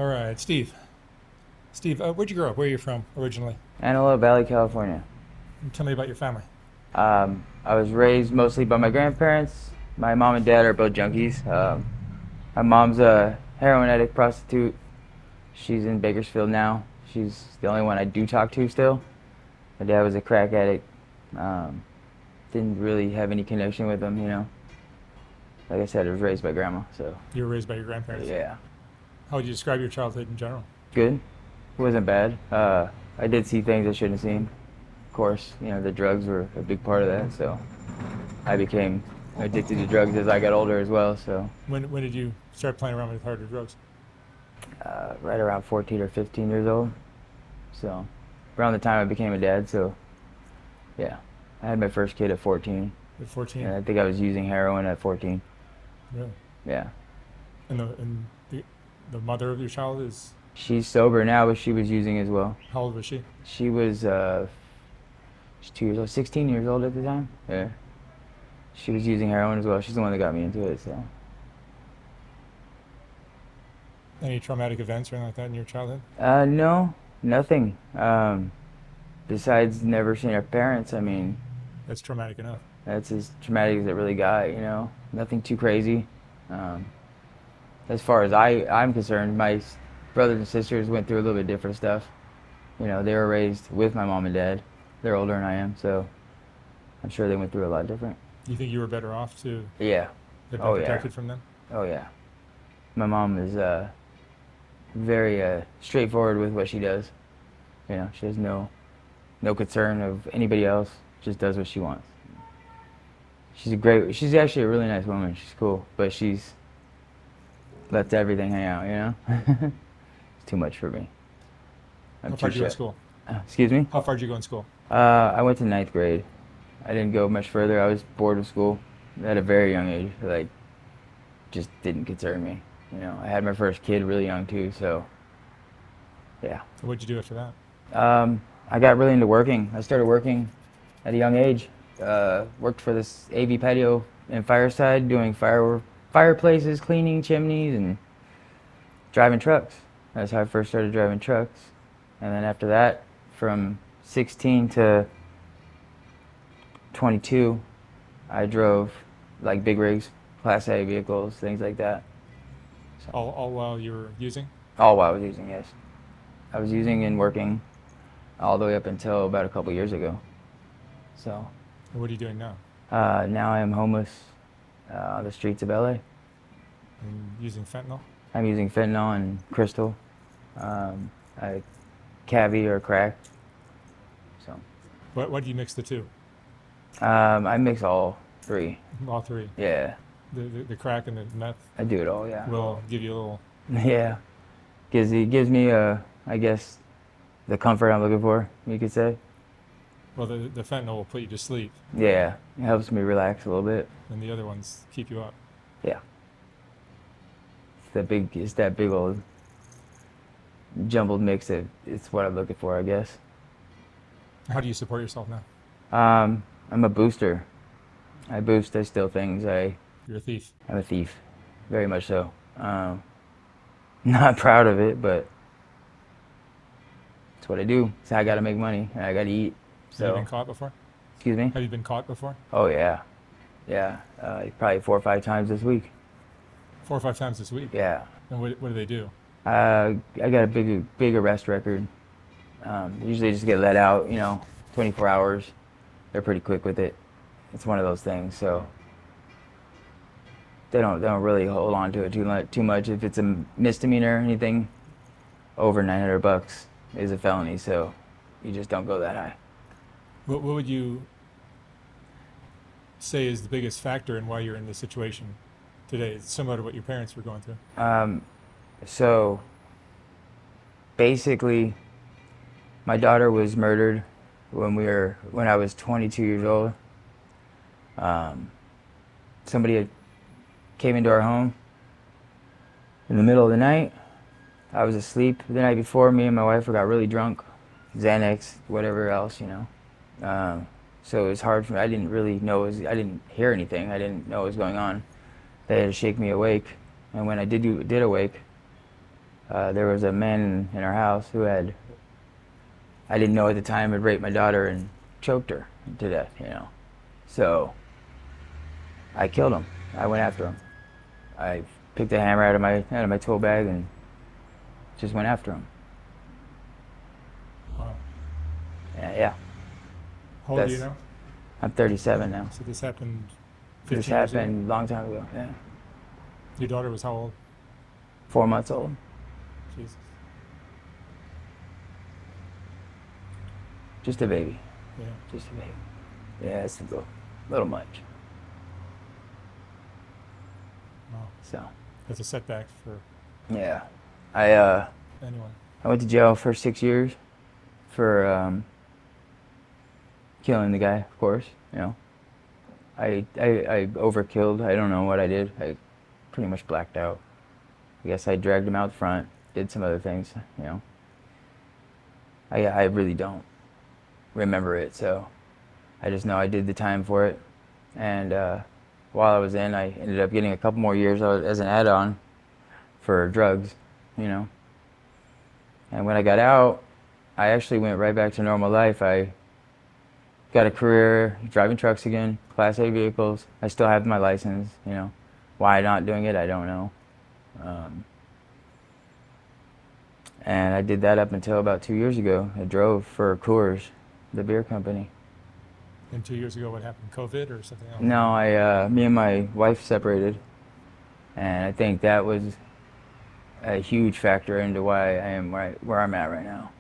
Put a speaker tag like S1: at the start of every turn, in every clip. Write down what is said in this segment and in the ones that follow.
S1: All right, Steve. Steve, where'd you grow up? Where are you from originally?
S2: Antelope Valley, California.
S1: Tell me about your family.
S2: I was raised mostly by my grandparents. My mom and dad are both junkies. My mom's a heroin addict prostitute. She's in Bakersfield now. She's the only one I do talk to still. My dad was a crack addict. Didn't really have any connection with him, you know. Like I said, I was raised by grandma, so
S1: You were raised by your grandparents.
S2: yeah.
S1: How would you describe your childhood in general?
S2: Good. It wasn't bad. I did see things I shouldn't have seen. Of course, you know, the drugs were a big part of that, so I became addicted to drugs as I got older as well, so
S1: When did you start playing around with harder drugs?
S2: right around 14 or 15 years old. So around the time I became a dad, so yeah. I had my first kid at 14,
S1: At 14?
S2: and I think I was using heroin at 14.
S1: Really?
S2: Yeah.
S1: And the mother of your child is,
S2: She's sober now, but she was using as well.
S1: how old was she?
S2: She was she's 2 years old, 16 years old at the time. Yeah. She was using heroin as well. She's the one that got me into it, so.
S1: Any traumatic events or anything like that in your childhood?
S2: No, nothing. Besides never seeing her parents, I mean,
S1: That's traumatic enough.
S2: that's as traumatic as it really got, you know. Nothing too crazy. Um, as far as I'm concerned, my brothers and sisters went through a little bit different stuff. You know, they were raised with my mom and dad. They're older than I am, so I'm sure they went through a lot different.
S1: Do you think you were better off to
S2: Yeah.
S1: have been
S2: Oh, yeah.
S1: protected from them?
S2: Oh, yeah. My mom is very straightforward with what she does. You know, she has no concern of anybody else. Just does what she wants. She's actually a really nice woman. She's cool, but she's lets everything hang out, you know? It's too much for me. I'm
S1: How
S2: too
S1: far did you go in
S2: shy.
S1: school?
S2: Excuse me?
S1: How far did you go in school?
S2: I went to ninth grade. I didn't go much further. I was bored of school at a very young age. Like, just didn't concern me. You know, I had my first kid really young too, so yeah.
S1: So what'd you do after that?
S2: I got really into working. I started working at a young age. Worked for this AV patio in Fireside, doing fireplaces, cleaning chimneys, and driving trucks. That's how I first started driving trucks. And then after that, from 16 to 22, I drove like big rigs, Class A vehicles, things like that. So,
S1: All while you were using?
S2: all while I was using, yes. I was using and working all the way up until about a couple years ago. So
S1: And what are you doing now?
S2: now I am homeless on the streets of LA.
S1: And using fentanyl?
S2: I'm using fentanyl and crystal, I cavi or crack. So
S1: What do you mix the two?
S2: I mix all three.
S1: All three.
S2: Yeah,
S1: The crack and the meth
S2: I do it all. Yeah.
S1: will give you a little.
S2: Yeah, gives me I guess the comfort I'm looking for. You could say.
S1: Well, the fentanyl will put you to sleep,
S2: Yeah, it helps me relax a little bit.
S1: and the other ones keep you up.
S2: Yeah. It's that big old jumbled mix that it's what I'm looking for, I guess.
S1: How do you support yourself now?
S2: I'm a booster. I boost, I steal things,
S1: You're a thief.
S2: I'm a thief. Very much so. Not proud of it, but it's what I do. It's how I gotta make money and I gotta eat.
S1: Have you
S2: So,
S1: been caught before?
S2: excuse me?
S1: Have you been caught before?
S2: Oh yeah. Yeah. Probably 4 or 5 times this week.
S1: 4 or 5 times this week.
S2: Yeah.
S1: And what do they do?
S2: I got a big arrest record. Usually just get let out, you know, 24 hours. They're pretty quick with it. It's one of those things, so they don't really hold on to it too much. If it's a misdemeanor or anything, over $900 is a felony, so you just don't go that high.
S1: What would you say is the biggest factor in why you're in this situation today? It's similar to what your parents were going through.
S2: So basically, my daughter was murdered when I was 22 years old. Somebody came into our home in the middle of the night. I was asleep the night before. Me and my wife got really drunk, Xanax, whatever else, you know. So it was hard for me. I didn't really know. I didn't hear anything. I didn't know what was going on. They had to shake me awake, and when I did awake, There was a man in our house who had, I didn't know at the time, had raped my daughter and choked her to death, you know. So I killed him. I went after him. I picked a hammer out of my tool bag and just went after him.
S1: Wow.
S2: Yeah.
S1: How old are you now?
S2: I'm 37 now.
S1: So this happened 15
S2: This
S1: years ago?
S2: happened a long time ago. Yeah.
S1: Your daughter was how old?
S2: 4 months old.
S1: Jesus.
S2: Just a baby.
S1: Yeah.
S2: Just a baby. Yeah, it's a little much.
S1: Wow.
S2: So.
S1: That's a setback for
S2: Yeah.
S1: anyone.
S2: I went to jail for 6 years for killing the guy, of course, you know. I overkilled. I don't know what I did. I pretty much blacked out. I guess I dragged him out front, did some other things, you know. I really don't remember it, so I just know I did the time for it. And while I was in, I ended up getting a couple more years as an add-on for drugs, you know. And when I got out, I actually went right back to normal life. I got a career driving trucks again, Class A vehicles. I still have my license, you know. Why I'm not doing it, I don't know. And I did that up until about 2 years ago. I drove for Coors, the beer company.
S1: And 2 years ago, what happened? COVID or something else?
S2: No, me and my wife separated. And I think that was a huge factor into why I am where I'm at right now.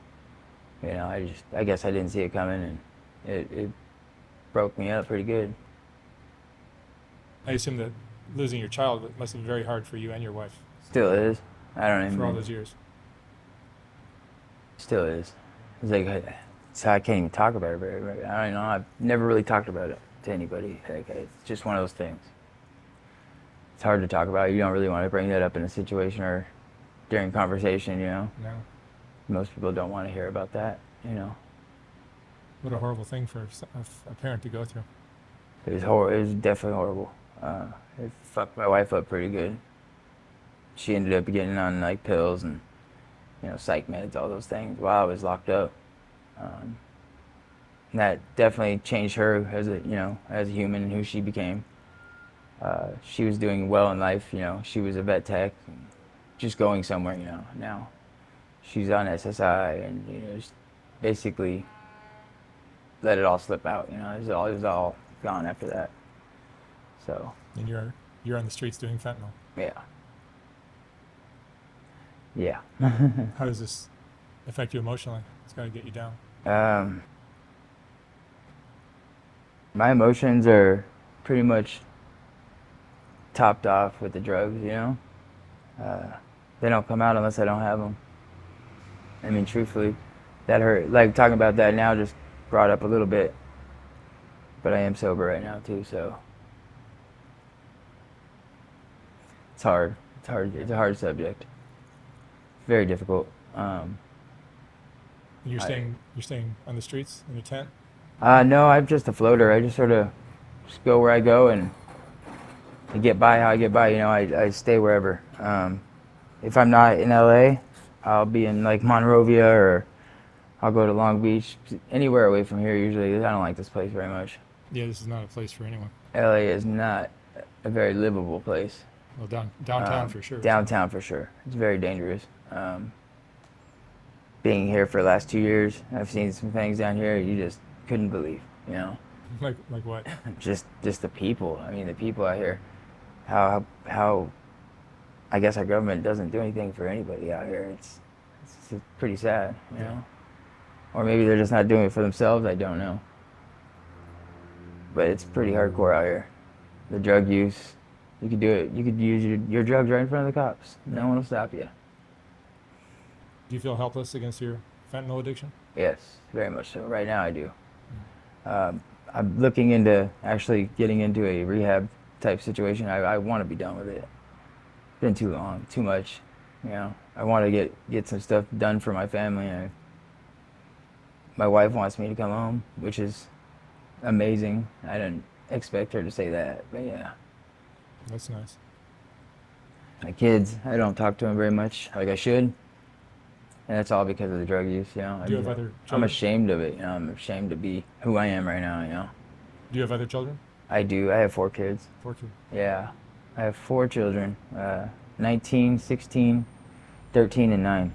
S2: You know, I guess I didn't see it coming, and it broke me up pretty good.
S1: I assume that losing your child must have been very hard for you and your wife
S2: Still is. I don't even.
S1: for all those years.
S2: Still is. It's like, so I can't even talk about it very. I don't know. I've never really talked about it to anybody. Like, it's just one of those things. It's hard to talk about. You don't really want to bring that up in a situation or during conversation, you know.
S1: No.
S2: Most people don't want to hear about that, you know.
S1: What a horrible thing for a parent to go through.
S2: It was horrible. It was definitely horrible. It fucked my wife up pretty good. She ended up getting on like pills and, you know, psych meds, all those things while I was locked up. And that definitely changed her as a human and who she became. She was doing well in life, you know. She was a vet tech, just going somewhere, you know. Now she's on SSI and, you know, just basically let it all slip out, you know. It was all gone after that. So.
S1: And you're on the streets doing fentanyl.
S2: Yeah. Yeah.
S1: How does this affect you emotionally? It's got to get you down.
S2: My emotions are pretty much topped off with the drugs, you know. They don't come out unless I don't have them. I mean, truthfully, that hurt. Like, talking about that now just brought up a little bit. But I am sober right now, too, so. It's hard. It's hard. It's a hard subject. Very difficult.
S1: You're staying on the streets in your tent?
S2: No, I'm just a floater. I just sort of just go where I go and I get by how I get by. You know, I stay wherever. If I'm not in LA, I'll be in like Monrovia or I'll go to Long Beach. Anywhere away from here usually. I don't like this place very much.
S1: Yeah, this is not a place for anyone.
S2: LA is not a very livable place.
S1: Well, downtown for sure.
S2: Downtown for sure. It's very dangerous. Being here for the last 2 years, I've seen some things down here you just couldn't believe, you know.
S1: Like what?
S2: Just the people. I mean, the people out here. How I guess our government doesn't do anything for anybody out here. It's pretty sad, you know. Or maybe they're just not doing it for themselves. I don't know. But it's pretty hardcore out here. The drug use. You could do it. You could use your drugs right in front of the cops. No one will stop you.
S1: Do you feel helpless against your fentanyl addiction?
S2: Yes, very much so. Right now I do. I'm looking into actually getting into a rehab type situation. I want to be done with it. It's been too long, too much. You know, I want to get some stuff done for my family. My wife wants me to come home, which is amazing. I didn't expect her to say that, but yeah.
S1: That's nice.
S2: My kids, I don't talk to them very much, like I should. And that's all because of the drug use, you know.
S1: Do you have other
S2: I'm
S1: children?
S2: ashamed of it, you know. I'm ashamed to be who I am right now, you know.
S1: Do you have other children?
S2: I do. I have 4 kids.
S1: 4 kids.
S2: Yeah. I have 4 children. 19, 16, 13, and 9.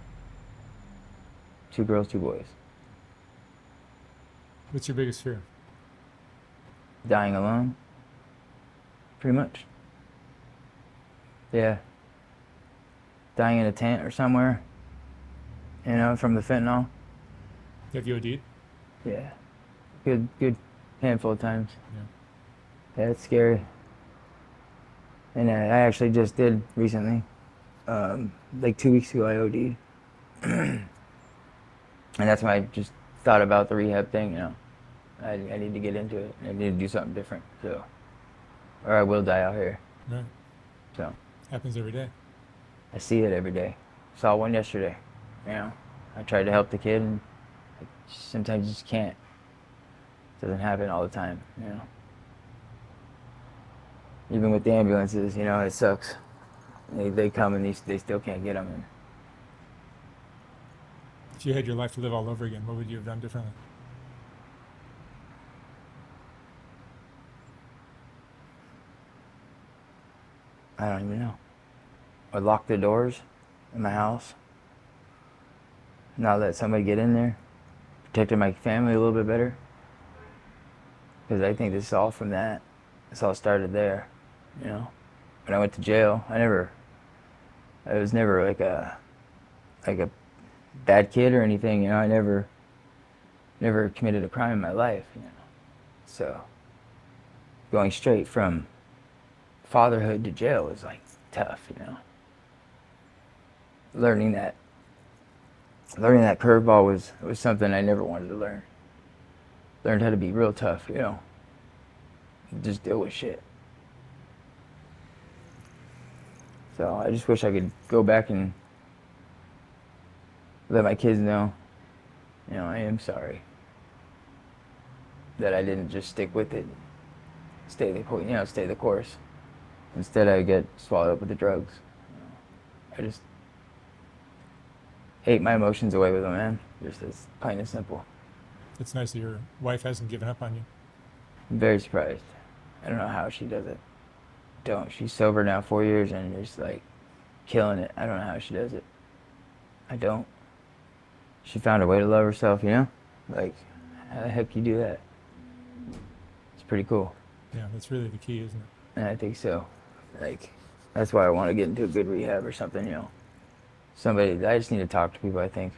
S2: 2 girls, 2 boys.
S1: What's your biggest fear?
S2: Dying alone. Pretty much. Yeah. Dying in a tent or somewhere. You know, from the fentanyl.
S1: Have you OD'd?
S2: Yeah. Good handful of times.
S1: Yeah.
S2: Yeah, it's scary. And I actually just did recently. Like 2 weeks ago, I OD'd. And that's when I just thought about the rehab thing, you know. I need to get into it. I need to do something different. So, or I will die out here.
S1: Right.
S2: So,
S1: Happens every day.
S2: I see it every day. Saw one yesterday. You know, I tried to help the kid, and sometimes you just can't. It doesn't happen all the time, you know. Even with the ambulances, you know, it sucks. They come and they still can't get them. And
S1: If you had your life to live all over again, what would you have done differently?
S2: I don't even know. I locked the doors in my house. Not let somebody get in there. Protected my family a little bit better. Because I think this is all from that. This all started there, you know. When I went to jail, I was never like a bad kid or anything, you know. I never committed a crime in my life, you know. So going straight from fatherhood to jail was like tough, you know. Learning that curveball was something I never wanted to learn. Learned how to be real tough, you know. Just deal with shit. So I just wish I could go back and let my kids know, you know, I am sorry that I didn't just stick with it, stay the course. Instead, I get swallowed up with the drugs. I just ate my emotions away with them, man. Just as plain and simple.
S1: It's nice that your wife hasn't given up on you.
S2: I'm very surprised. I don't know how she does it. She's sober now 4 years and just like killing it. I don't know how she does it. I don't. She found a way to love herself, you know? Like, how the heck you do that? It's pretty cool.
S1: Yeah, that's really the key, isn't it?
S2: And I think so. Like, that's why I want to get into a good rehab or something, you know. I just need to talk to people, I think.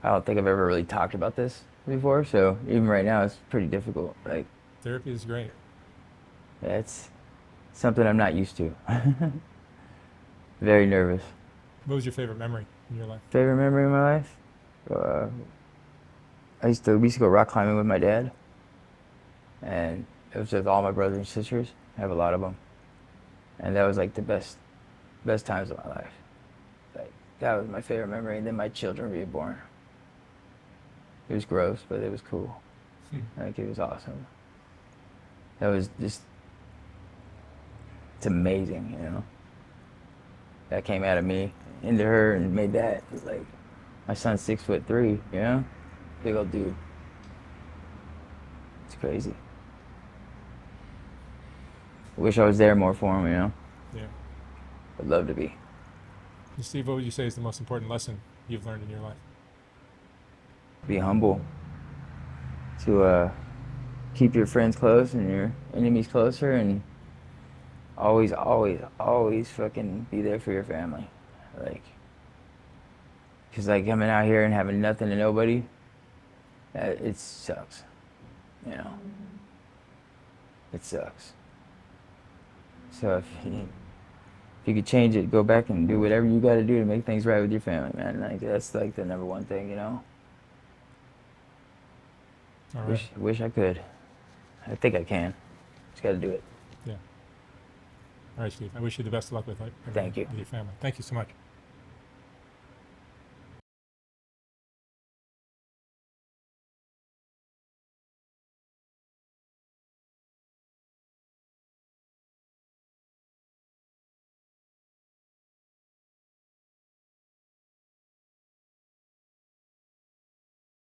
S2: I don't think I've ever really talked about this before, so even right now it's pretty difficult. Like,
S1: Therapy is great.
S2: yeah, it's something I'm not used to. Very nervous.
S1: What was your favorite memory in your life?
S2: Favorite memory of my life? We used to go rock climbing with my dad. And it was with all my brothers and sisters. I have a lot of them. And that was like the best times of my life. Like, that was my favorite memory. And then my children being born. It was gross, but it was cool. Like, it was awesome. That was just, it's amazing, you know. That came out of me into her and made that. Like, my son's 6'3", you know? Big old dude. It's crazy. Wish I was there more for him, you know?
S1: Yeah.
S2: I'd love to be.
S1: Steve, what would you say is the most important lesson you've learned in your life?
S2: Be humble. To keep your friends close and your enemies closer, and always fucking be there for your family. Like, because like coming out here and having nothing and nobody, it sucks. You know? It sucks. So if you could change it, go back and do whatever you got to do to make things right with your family, man. Like, that's like the number one thing, you know?
S1: All right.
S2: Wish I could. I think I can. Just got to do it.
S1: Yeah. All right, Steve. I wish you the best of luck with everything
S2: Thank you.
S1: with your family. Thank you so much.